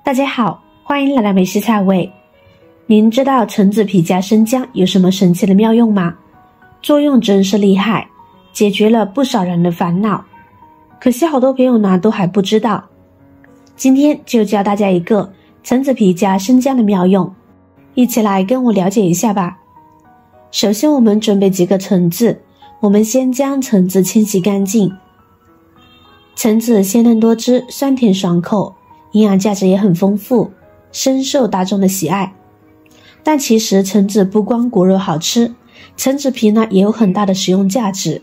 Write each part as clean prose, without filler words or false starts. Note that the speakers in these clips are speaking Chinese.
大家好，欢迎来到美食菜味。您知道橙子皮加生姜有什么神奇的妙用吗？作用真是厉害，解决了不少人的烦恼。可惜好多朋友呢都还不知道。今天就教大家一个橙子皮加生姜的妙用，一起来跟我了解一下吧。首先我们准备几个橙子，我们先将橙子清洗干净。橙子鲜嫩多汁，酸甜爽口，营养价值也很丰富，深受大众的喜爱。但其实橙子不光果肉好吃，橙子皮呢也有很大的食用价值。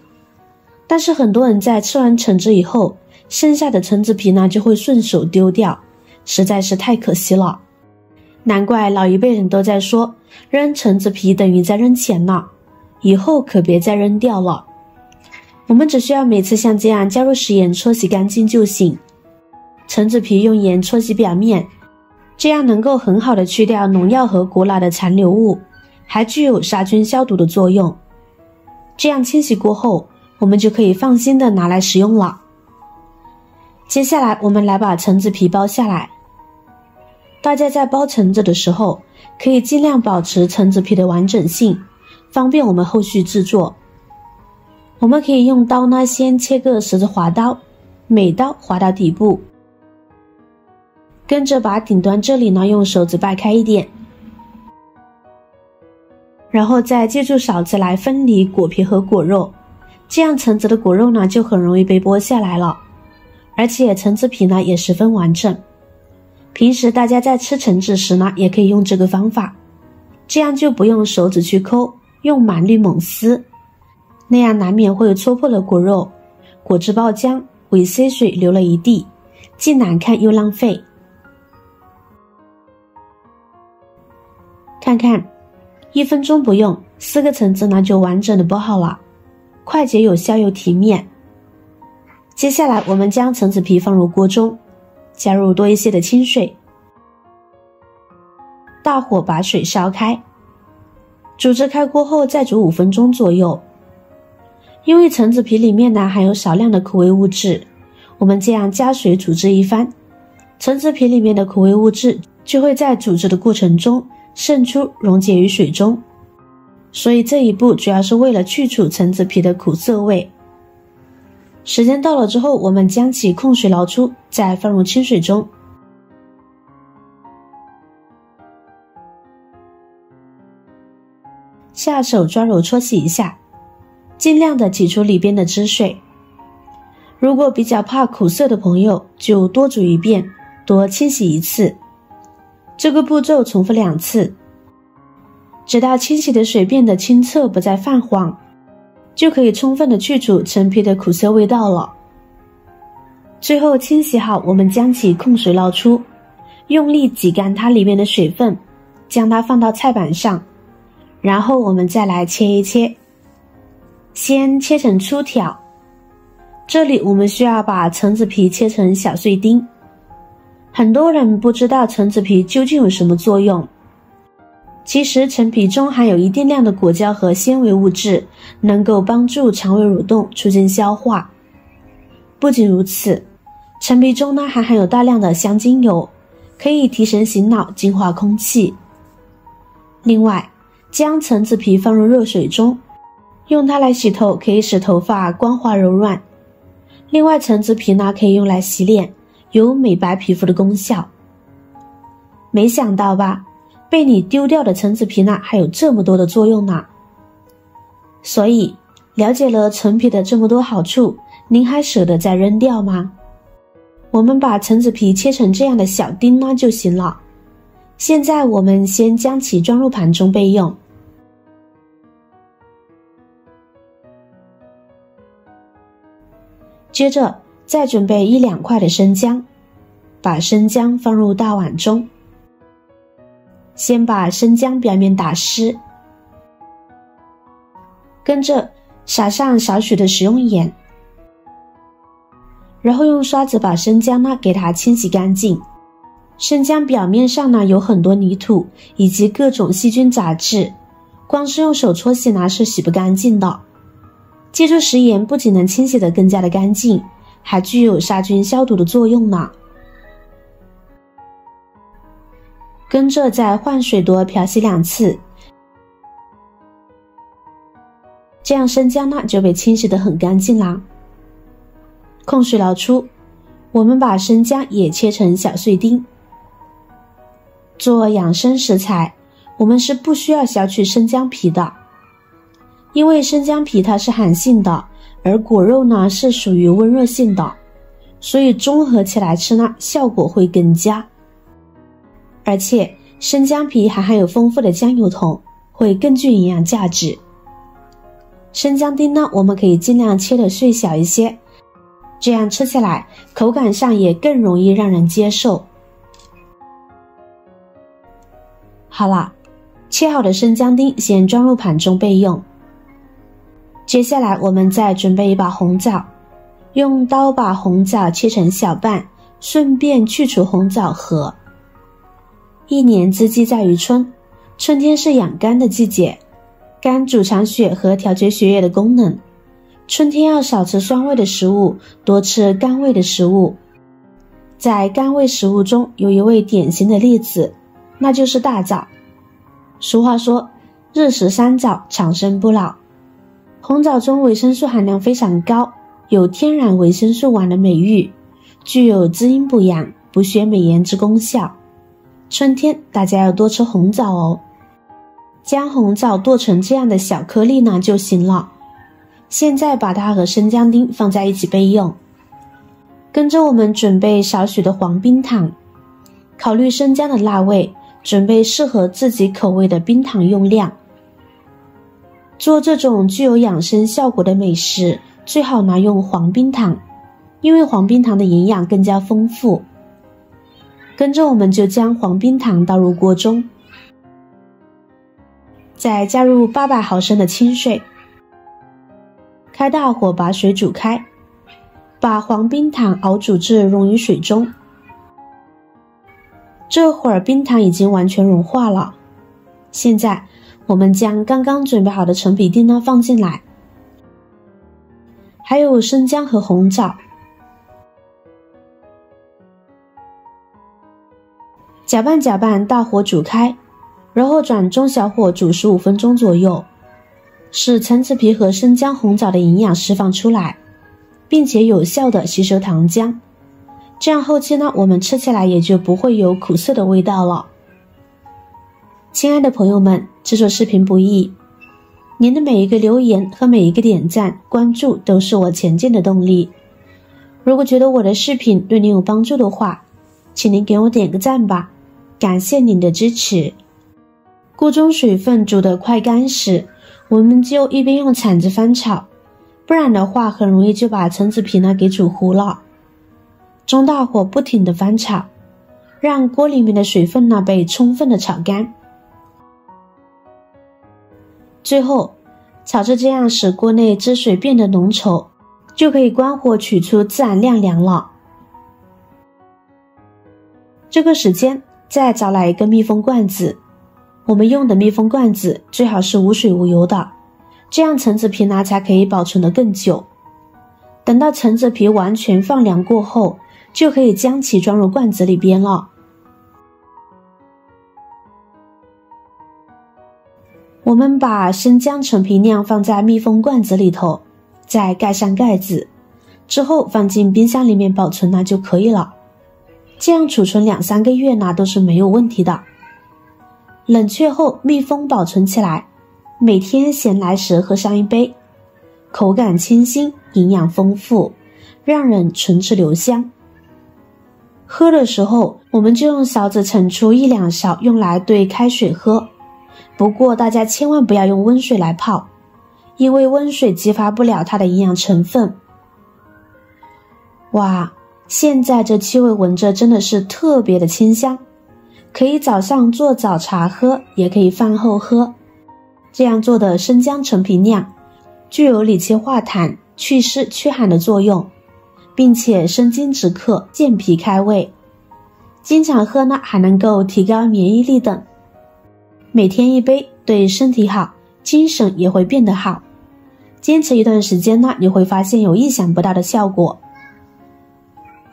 但是很多人在吃完橙子以后，剩下的橙子皮呢就会顺手丢掉，实在是太可惜了。难怪老一辈人都在说，扔橙子皮等于在扔钱呢，以后可别再扔掉了。我们只需要每次像这样加入食盐搓洗干净就行。橙子皮用盐搓洗表面，这样能够很好的去掉农药和果蜡的残留物，还具有杀菌消毒的作用。这样清洗过后，我们就可以放心的拿来食用了。接下来我们来把橙子皮剥下来。大家在剥橙子的时候，可以尽量保持橙子皮的完整性，方便我们后续制作。我们可以用刀呢先切个十字滑刀，每刀划到底部，跟着把顶端这里呢用手指掰开一点，然后再借助勺子来分离果皮和果肉，这样橙子的果肉呢就很容易被剥下来了，而且橙子皮呢也十分完整。平时大家在吃橙子时呢也可以用这个方法，这样就不用手指去抠，用蛮力猛撕，那样难免会戳破了果肉，果汁爆浆，尾塞水流了一地，既难看又浪费。看看1分钟不用，4个橙子呢就完整的剥好了，快捷有效又体面。接下来我们将橙子皮放入锅中，加入多一些的清水，大火把水烧开，煮汁开锅后再煮5分钟左右。因为橙子皮里面呢含有少量的苦味物质，我们这样加水煮汁一番，橙子皮里面的苦味物质就会在煮汁的过程中渗出溶解于水中，所以这一步主要是为了去除橙子皮的苦涩味。时间到了之后，我们将其控水捞出，再放入清水中。下手抓揉搓洗一下，尽量的挤出里边的汁水。如果比较怕苦涩的朋友，就多煮一遍，多清洗一次。这个步骤重复2次，直到清洗的水变得清澈，不再泛黄，就可以充分的去除橙皮的苦涩味道了。最后清洗好，我们将其控水捞出，用力挤干它里面的水分，将它放到菜板上，然后我们再来切一切，先切成粗条。这里我们需要把橙子皮切成小碎丁。很多人不知道橙子皮究竟有什么作用。其实橙皮中含有一定量的果胶和纤维物质，能够帮助肠胃蠕动，促进消化。不仅如此，橙皮中呢还含有大量的香精油，可以提神醒脑，净化空气。另外，将橙子皮放入热水中，用它来洗头，可以使头发光滑柔软。另外，橙子皮呢可以用来洗脸，有美白皮肤的功效。没想到吧，被你丢掉的橙子皮呢还有这么多的作用呢。所以了解了橙皮的这么多好处，您还舍得再扔掉吗？我们把橙子皮切成这样的小丁呢就行了。现在我们先将其装入盘中备用。接着再准备1-2块的生姜，把生姜放入大碗中，先把生姜表面打湿，跟着撒上少许的食用盐，然后用刷子把生姜呢给它清洗干净。生姜表面上呢有很多泥土以及各种细菌杂质，光是用手搓洗呢是洗不干净的。借助食盐不仅能清洗得更加的干净，还具有杀菌消毒的作用呢。跟着在换水多漂洗2次，这样生姜呢就被清洗得很干净啦。控水捞出，我们把生姜也切成小碎丁。做养生食材，我们是不需要削去生姜皮的，因为生姜皮它是寒性的，而果肉呢是属于温热性的，所以综合起来吃呢效果会更佳。而且生姜皮还含有丰富的姜油酮，会更具营养价值。生姜丁呢，我们可以尽量切得碎小一些，这样吃起来口感上也更容易让人接受。好了，切好的生姜丁先装入盘中备用。接下来我们再准备一把红枣，用刀把红枣切成小瓣，顺便去除红枣核。一年之计在于春，春天是养肝的季节，肝主藏血和调节血液的功能。春天要少吃酸味的食物，多吃甘味的食物。在甘味食物中有一味典型的例子，那就是大枣。俗话说，日食3枣，长生不老。红枣中维生素含量非常高，有天然维生素王的美誉，具有滋阴补阳、补血美颜之功效。春天大家要多吃红枣哦，将红枣剁成这样的小颗粒呢就行了。现在把它和生姜丁放在一起备用。跟着我们准备少许的黄冰糖，考虑生姜的辣味，准备适合自己口味的冰糖用量。做这种具有养生效果的美食，最好拿用黄冰糖，因为黄冰糖的营养更加丰富。跟着我们就将黄冰糖倒入锅中，再加入800毫升的清水，开大火把水煮开，把黄冰糖熬煮至溶于水中。这会儿冰糖已经完全融化了，现在我们将刚刚准备好的陈皮丁呢放进来，还有生姜和红枣，搅拌搅拌，大火煮开，然后转中小火煮15分钟左右，使陈子皮和生姜、红枣的营养释放出来，并且有效的吸收糖浆。这样后期呢，我们吃起来也就不会有苦涩的味道了。亲爱的朋友们，制作视频不易，您的每一个留言和每一个点赞、关注都是我前进的动力。如果觉得我的视频对您有帮助的话，请您给我点个赞吧，感谢您的支持。锅中水分煮得快干时，我们就一边用铲子翻炒，不然的话很容易就把陈子皮呢给煮糊了。中大火不停地翻炒，让锅里面的水分呢被充分的炒干。最后炒至这样使锅内汁水变得浓稠，就可以关火取出自然晾凉了。这个时间再找来一个密封罐子，我们用的密封罐子最好是无水无油的，这样陈子皮呢才可以保存得更久。等到陈子皮完全放凉过后，就可以将其装入罐子里边了。我们把生姜、陈皮酿放在密封罐子里头，再盖上盖子，之后放进冰箱里面保存呢就可以了。这样储存2-3个月呢都是没有问题的。冷却后密封保存起来，每天闲来时喝上一杯，口感清新，营养丰富，让人唇齿留香。喝的时候我们就用勺子盛出1-2勺用来兑开水喝，不过大家千万不要用温水来泡，因为温水激发不了它的营养成分。哇，现在这气味闻着真的是特别的清香，可以早上做早茶喝，也可以饭后喝。这样做的生姜陈皮酿具有理气化痰、祛湿驱寒的作用，并且生津止渴、健脾开胃。经常喝呢还能够提高免疫力等。每天一杯对身体好，精神也会变得好。坚持一段时间呢，你会发现有意想不到的效果。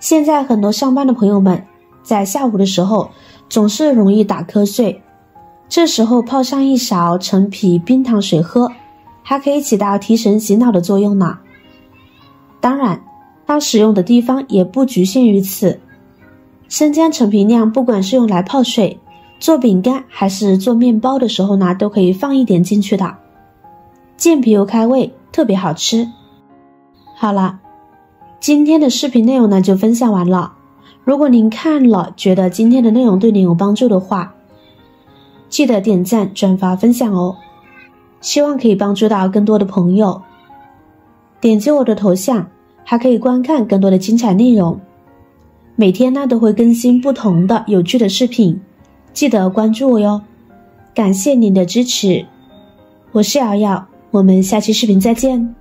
现在很多上班的朋友们在下午的时候总是容易打瞌睡，这时候泡上一勺陈皮冰糖水喝，还可以起到提神醒脑的作用呢。当然，它使用的地方也不局限于此。生姜陈皮酿不管是用来泡水、做饼干还是做面包的时候呢，都可以放一点进去的，健脾又开胃，特别好吃。好了，今天的视频内容呢就分享完了。如果您看了觉得今天的内容对您有帮助的话，记得点赞、转发、分享哦，希望可以帮助到更多的朋友。点击我的头像，还可以观看更多的精彩内容。每天呢都会更新不同的有趣的视频，记得关注我哟。感谢您的支持，我是瑶瑶，我们下期视频再见。